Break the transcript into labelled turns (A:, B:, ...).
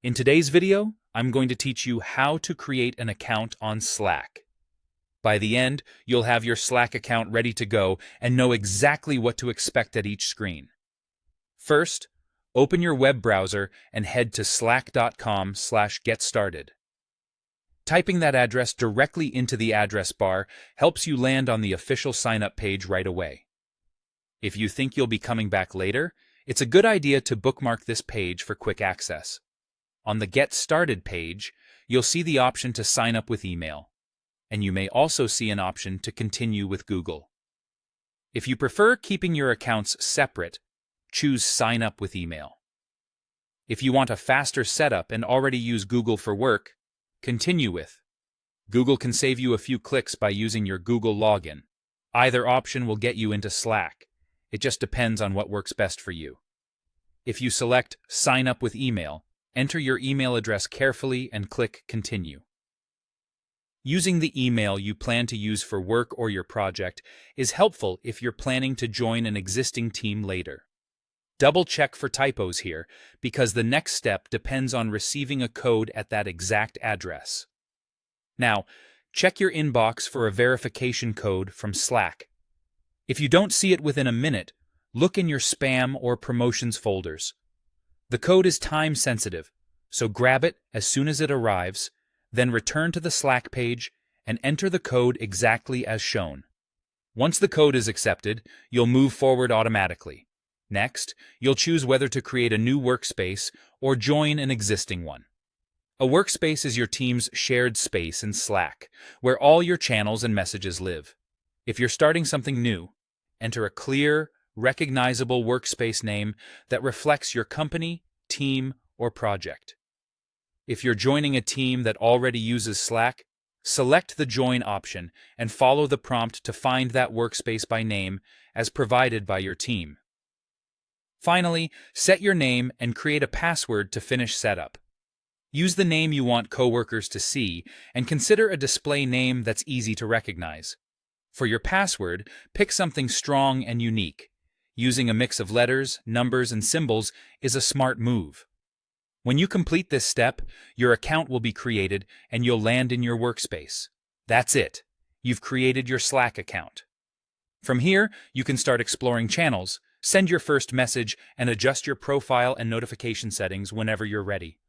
A: In today's video, I'm going to teach you how to create an account on Slack. By the end, you'll have your Slack account ready to go and know exactly what to expect at each screen. First, open your web browser and head to slack.com/getstarted. Typing that address directly into the address bar helps you land on the official sign-up page right away. If you think you'll be coming back later, it's a good idea to bookmark this page for quick access. On the Get Started page, you'll see the option to sign up with email, and you may also see an option to continue with Google. If you prefer keeping your accounts separate, choose Sign Up with Email. If you want a faster setup and already use Google for work, continue with. Google can save you a few clicks by using your Google login. Either option will get you into Slack. It just depends on what works best for you. If you select Sign Up with Email, enter your email address carefully and click Continue. Using the email you plan to use for work or your project is helpful if you're planning to join an existing team later. Double-check for typos here, because the next step depends on receiving a code at that exact address. Now, check your inbox for a verification code from Slack. If you don't see it within a minute, look in your spam or promotions folders. The code is time-sensitive, so grab it as soon as it arrives, then return to the Slack page and enter the code exactly as shown. Once the code is accepted, you'll move forward automatically. Next, you'll choose whether to create a new workspace or join an existing one. A workspace is your team's shared space in Slack, where all your channels and messages live. If you're starting something new, enter a clear, recognizable workspace name that reflects your company, team, or project. If you're joining a team that already uses Slack, select the Join option and follow the prompt to find that workspace by name as provided by your team. Finally, set your name and create a password to finish setup. Use the name you want coworkers to see and consider a display name that's easy to recognize. For your password, pick something strong and unique. Using a mix of letters, numbers, and symbols is a smart move. When you complete this step, your account will be created and you'll land in your workspace. That's it. You've created your Slack account. From here, you can start exploring channels, send your first message, and adjust your profile and notification settings whenever you're ready.